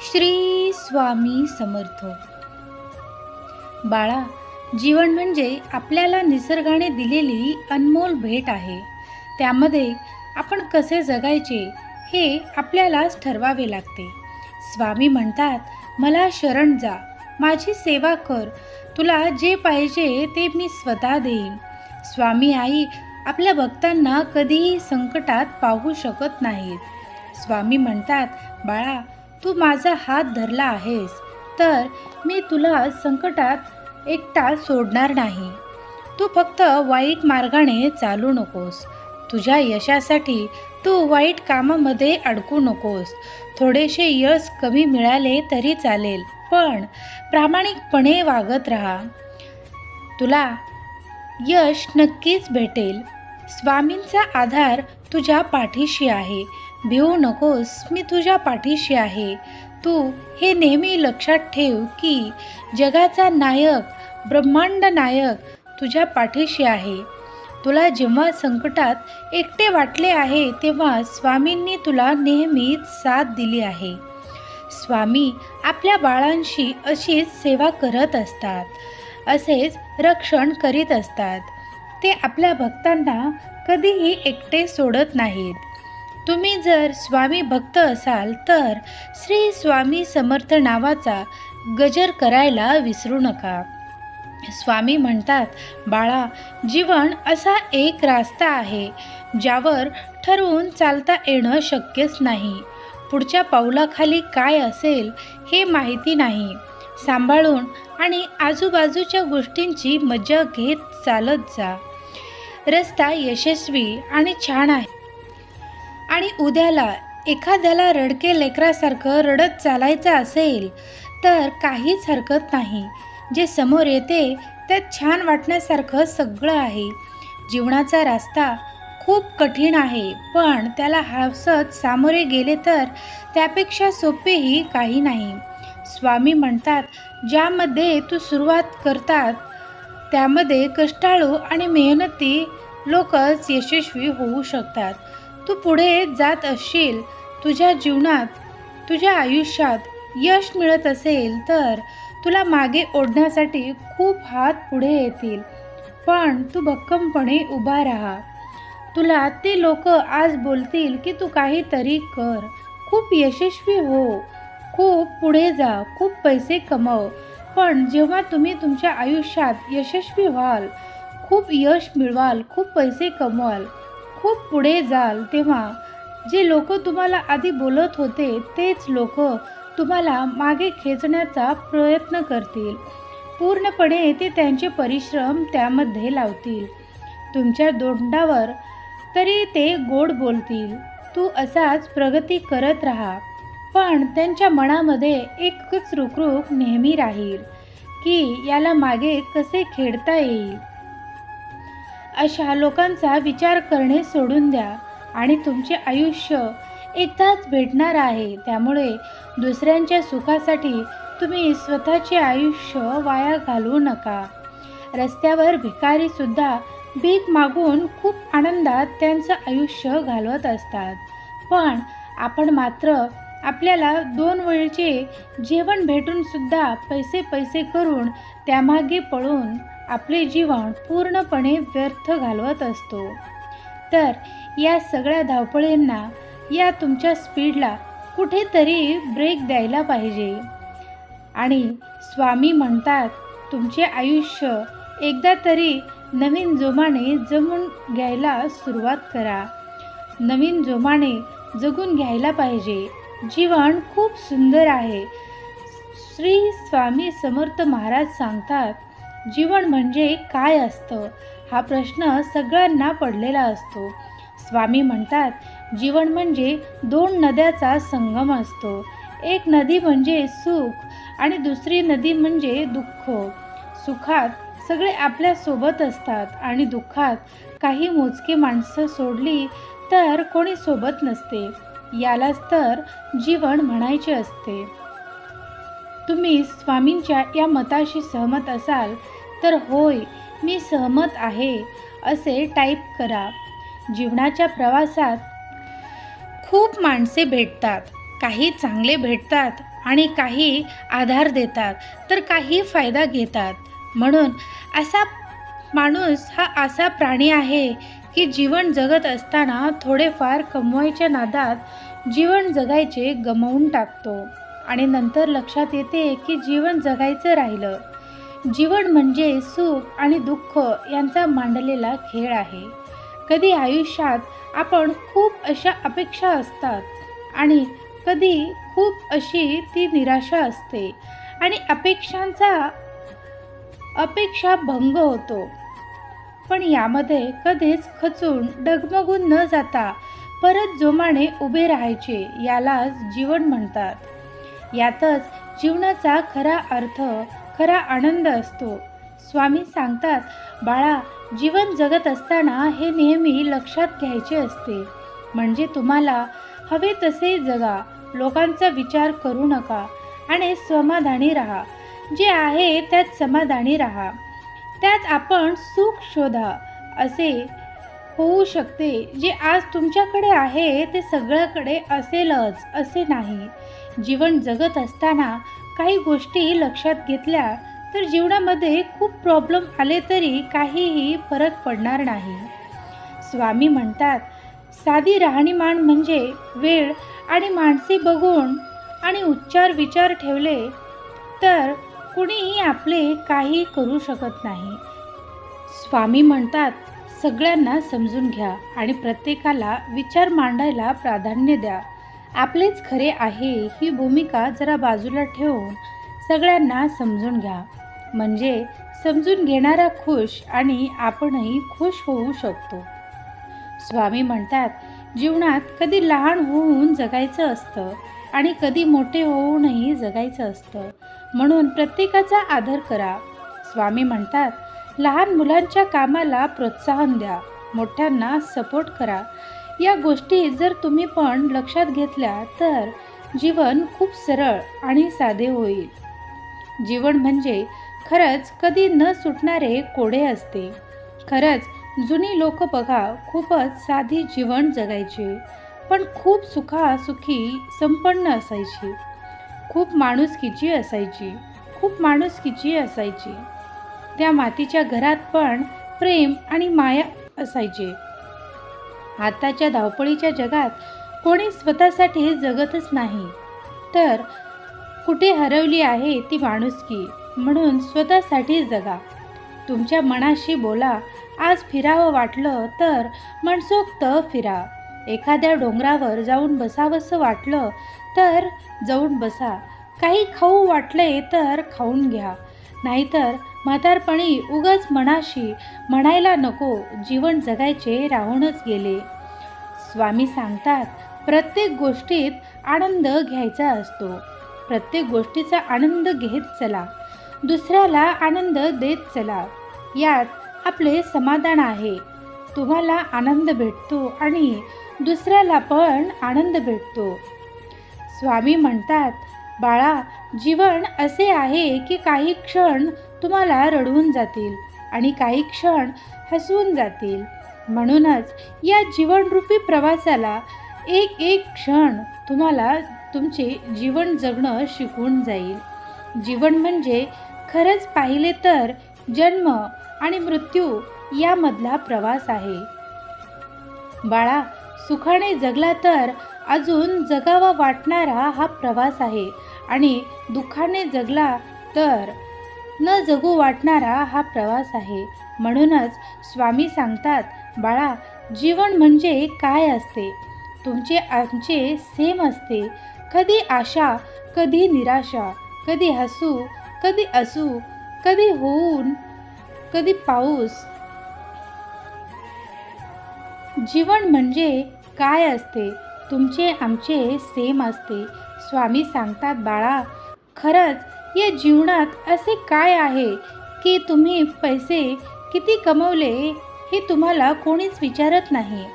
श्री स्वामी समर्थ. बाळा, जीवन म्हणजे आपल्याला निसर्गाने दिलेली अनमोल भेट आहे. त्यामध्ये आपण कसे जगायचे हे आपल्यालाच ठरवावे लागते. स्वामी म्हणतात, मला शरण जा, माझी सेवा कर, तुला जे पाहिजे ते मी स्वतः देईन. स्वामी आई आपल्या भक्तांना कधीही संकटात पाहू शकत नाहीत. स्वामी म्हणतात, बाळा, तू माझा हात धरला आहेस तर मी तुला संकटात एकटा सोडणार नाही. तू फक्त वाईट मार्गाने चालू नकोस. तुझ्या यशासाठी तू वाईट कामामध्ये अडकू नकोस. थोडेसे यश कमी मिळाले तरी चालेल, पण प्रामाणिकपणे वागत राहा. तुला यश नक्कीच भेटेल. स्वामींचा आधार तुझ्या पाठीशी आहे. भिवू नकोस, मी तुझ्या पाठीशी आहे. तू हे नेहमी लक्षात ठेव की जगाचा नायक, ब्रह्मांड नायक तुझ्या पाठीशी आहे. तुला जेव्हा संकटात एकटे वाटले आहे तेव्हा स्वामींनी तुला नेहमीच साथ दिली आहे. स्वामी आपल्या बाळांशी अशीच सेवा करत असतात, असेच रक्षण करीत असतात. ते आपल्या भक्तांना कधीही एकटे सोडत नाहीत. तुम्ही जर स्वामी भक्त असाल तर श्री स्वामी समर्थ नावाचा गजर करायला विसरू नका. स्वामी म्हणतात, बाळा, जीवन असा एक रास्ता आहे ज्यावर ठरवून चालता येणं शक्यच नाही. पुढच्या पाऊलाखाली काय असेल हे माहिती नाही. सांभाळून आणि आजूबाजूच्या गोष्टींची मजा घेत चालत जा. रस्ता यशस्वी आणि छान आहे. आणि उद्याला एखाद्याला रडके लेकरासारखं रडत चालायचं असेल तर काहीच हरकत नाही. जे समोर येते त्यात छान वाटण्यासारखं सगळं आहे. जीवनाचा रस्ता खूप कठीण आहे, पण त्याला हसत सामोरे गेले तर त्यापेक्षा सोपेही काही नाही. स्वामी म्हणतात, ज्यामध्ये तू सुरुवात करतात त्यामध्ये कष्टाळू आणि मेहनती लोकच यशस्वी होऊ शकतात. तू पुढे जात असशील, तुझ्या जीवनात, तुझ्या आयुष्यात यश मिळत असेल तर तुला मागे ओढण्यासाठी खूप हात पुढे येतील, पण तू भक्कमपणे उभा राहा. तुला ते लोक आज बोलतील की तू काहीतरी कर, खूप यशस्वी हो, खूप पुढे जा, खूप पैसे कमव. पण जेव्हा तुम्ही तुमच्या आयुष्यात यशस्वी व्हाल, खूप यश मिळवाल, खूप पैसे कमवाल, खूप पुढे जाल, तेव्हा जे लोक तुम्हाला आधी बोलत होते तेच लोक तुम्हाला मागे खेचण्याचा प्रयत्न करतील. पूर्णपणे ते त्यांचे परिश्रम त्यामध्ये लावतील. तुमच्या तोंडावर तरी ते गोड बोलतील. तू असाच प्रगती करत राहा, पण त्यांच्या मनामध्ये एकच रुखरुख नेहमी राहील की याला मागे कसे खेळता येईल. अशा लोकांचा विचार करणे सोडून द्या आणि तुमचे आयुष्य एकदाच भेटणार आहे. त्यामुळे दुसऱ्यांच्या सुखासाठी तुम्ही स्वतःचे आयुष्य वाया घालवू नका. रस्त्यावर भिकारीसुद्धा भीक मागून खूप आनंदात त्यांचं आयुष्य घालवत असतात, पण आपण मात्र आपल्याला 2 वेळचे जेवण भेटूनसुद्धा पैसे करून त्यामागे पळून आपले जीवन पूर्णपणे व्यर्थ घालवत असतो. तर या सगळ्या धावपळींना, या तुमच्या स्पीडला कुठेतरी ब्रेक द्यायला पाहिजे. आणि स्वामी म्हणतात, तुमचे आयुष्य एकदा तरी नवीन जोमाने जगून घ्यायला सुरुवात करा. नवीन जोमाने जगून घ्यायला पाहिजे. जीवन खूप सुंदर आहे. श्री स्वामी समर्थ महाराज सांगतात, जीवन म्हणजे काय असतं हा प्रश्न सगळ्यांना पडलेला असतो. स्वामी म्हणतात, जीवन म्हणजे 2 नद्याचा संगम असतो. एक नदी म्हणजे सुख आणि दुसरी नदी म्हणजे दुःख. सुखात सगळे आपल्या सोबत असतात आणि दुःखात काही मोजकी माणसं सोडली तर कोणी सोबत नसते. यालाच तर जीवन म्हणायचे असते. तुम्ही स्वामींच्या या मताशी सहमत असाल तर होय, मी सहमत आहे असे टाईप करा. जीवनाच्या प्रवासात खूप माणसे भेटतात, काही चांगले भेटतात आणि काही आधार देतात तर काही फायदा घेतात. म्हणून असा माणूस हा असा प्राणी आहे की जीवन जगत असताना थोडेफार कमवायच्या नादात जीवन जगायचे गमावून टाकतो आणि नंतर लक्षात येते की जीवन जगायचं राहिलं. जीवन म्हणजे सुख आणि दुःख यांचा मांडलेला खेळ आहे. कधी आयुष्यात आपण खूप अशा अपेक्षा असतात आणि कधी खूप अशी ती निराशा असते आणि अपेक्षा भंग होतो. पण यामध्ये कधीच खचून डगमगून न जाता परत जोमाने उभे राहायचे, यालाच जीवन म्हणतात. यातच जीवनाचा खरा अर्थ, खरा आनंद असतो. स्वामी सांगतात, बाळा, जीवन जगत असताना हे नेहमी लक्षात घ्यायचे असते. म्हणजे तुम्हाला हवे तसे जगा, लोकांचा विचार करू नका आणि समाधानी राहा. जे आहे त्यात समाधानी राहा, त्यात आपण सुख शोधा. असे होऊ शकते जे आज तुमच्याकडे आहे ते सगळ्याकडे असेलच असे नाही. जीवन जगत असताना काही गोष्टी लक्षात घेतल्या तर जीवनामध्ये खूप प्रॉब्लेम आले तरी काहीही फरक पडणार नाही. स्वामी म्हणतात, साधी राहणीमान म्हणजे वेळ आणि माणसे बघून आणि उच्चार विचार ठेवले तर कुणीही आपले काही करू शकत नाही. स्वामी म्हणतात, सगळ्यांना समजून घ्या आणि प्रत्येकाला विचार मांडायला प्राधान्य द्या. आपलेच खरे आहे ही भूमिका जरा बाजूला ठेवून सगळ्यांना समजून घ्या. म्हणजे समजून घेणारा खुश आणि आपणही खुश होऊ शकतो. स्वामी म्हणतात, जीवनात कधी लहान होऊन जगायचं असतं आणि कधी मोठे होऊनही जगायचं असतं. म्हणून प्रत्येकाचा आदर करा. स्वामी म्हणतात, लहान मुलांच्या कामाला प्रोत्साहन द्या, मोठ्यांना सपोर्ट करा. या गोष्टी जर तुम्ही पण लक्षात घेतल्या तर जीवन खूप सरळ आणि साधे होईल. जीवन म्हणजे खरंच कधी न सुटणारे कोडे असते. खरंच जुनी लोक बघा, खूपच साधी जीवन जगायचे, पण खूप सुखी संपन्न असायची. खूप माणुसकीची असायची. त्या मातीच्या घरात पण प्रेम आणि माया असायचे. आताच्या धावपळीच्या जगात कोणी स्वतःसाठी जगतच नाही. तर कुठे हरवली आहे ती माणुसकी? म्हणून स्वतःसाठी जगा. तुमच्या मनाशी बोला. आज फिरावं वाटलं तर मनसोक्त फिरा. एखाद्या डोंगरावर जाऊन बसावंसं वाटलं तर जाऊन बसा. काही खाऊ वाटले तर खाऊन घ्या. नाहीतर म्हातारपणी उगाच मनाशी म्हणायला नको, जीवन जगायचे राहूनच गेले. स्वामी सांगतात, प्रत्येक गोष्टीत आनंद घ्यायचा असतो. प्रत्येक गोष्टीचा आनंद घेत चला, दुसऱ्याला आनंद देत चला. यात आपले समाधान आहे. तुम्हाला आनंद भेटतो आणि दुसऱ्याला पण आनंद भेटतो. स्वामी म्हणतात, बाळा, जीवन असे आहे की काही क्षण तुम्हाला रडवून जातील आणि काही क्षण हसवून जातील. म्हणूनच या जीवनरूपी प्रवासाला एक एक क्षण तुम्हाला तुमचे जीवन जगणं शिकवून जाईल. जीवन म्हणजे खरंच पाहिले तर जन्म आणि मृत्यू यामधला प्रवास आहे. बाळा, सुखाने जगला तर अजून जगावा वाटणारा हा प्रवास आहे आणि दुःखाने जगला तर न जगू वाटणारा हा प्रवास आहे. म्हणूनच स्वामी सांगतात, बाळा, जीवन म्हणजे काय असते? तुमचे आमचे सेम असते. कधी आशा, कधी निराशा, कधी हसू, कधी असू, कधी होऊन, कधी पाऊस. जीवन म्हणजे काय असते? तुमचे आमचे सेम असते. स्वामी सांगतात, बाळा, खरंच या जीवनात असे काय आहे की तुम्ही पैसे किती कमवले हे तुम्हाला कोणीच विचारत नाही,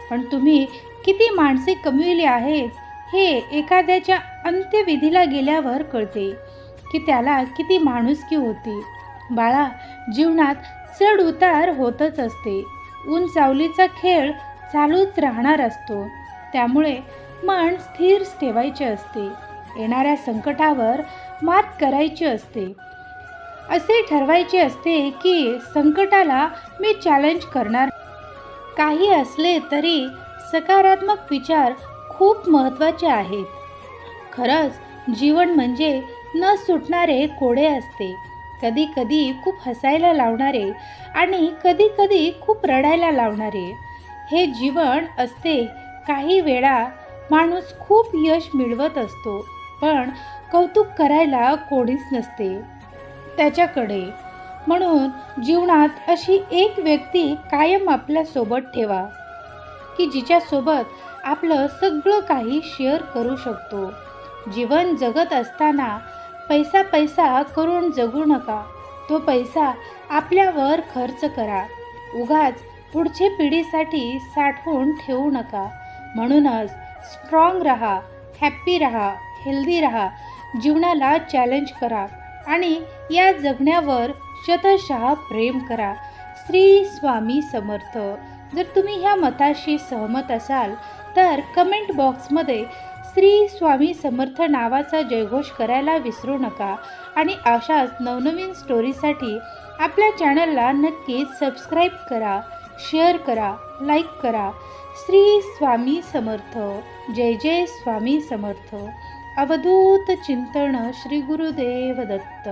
पण तुम्ही किती माणसे कमविली आहेत हे एखाद्याच्या अंत्यविधीला गेल्यावर कळते की त्याला किती माणुसकी होती. बाळा, जीवनात चढ उतार होतच असते. ऊन सावलीचा खेळ चालूच राहणार असतो. त्यामुळे मन स्थिर ठेवायचे असते. येणाऱ्या संकटावर मात करायची असते. असे ठरवायचे असते की संकटाला मी चॅलेंज करणार. काही असले तरी सकारात्मक विचार खूप महत्त्वाचे आहेत. खरंच जीवन म्हणजे न सुटणारे कोडे असते. कधी कधी खूप हसायला लावणारे आणि कधी कधी खूप रडायला लावणारे हे जीवन असते. काही वेळा माणूस खूप यश मिळवत असतो, पण कौतुक करायला कोणीच नसते त्याच्याकडे. म्हणून जीवनात अशी एक व्यक्ती कायम आपल्यासोबत ठेवा की जिच्यासोबत आपलं सगळं काही शेअर करू शकतो. जीवन जगत असताना पैसा पैसा करून जगू नका. तो पैसा आपल्यावर खर्च करा. उगाच पुढच्या पिढीसाठी साठवून ठेवू नका. म्हणूनच स्ट्रॉंग राहा, हॅप्पी राहा, हेल्दी राहा, जीवनाला चॅलेंज करा आणि या जगण्यावर शतशः प्रेम करा. श्री स्वामी समर्थ. जर तुम्ही ह्या मताशी सहमत असाल तर कमेंट बॉक्समध्ये श्री स्वामी समर्थ नावाचा जयघोष करायला विसरू नका. आणि अशाच नवनवीन स्टोरीसाठी आपल्या चॅनलला नक्कीच सबस्क्राईब करा, शेअर करा, लाईक करा. श्री स्वामी समर्थ. जय जय स्वामी समर्थ. अवधूत चिंतन. श्री गुरुदेव दत्त.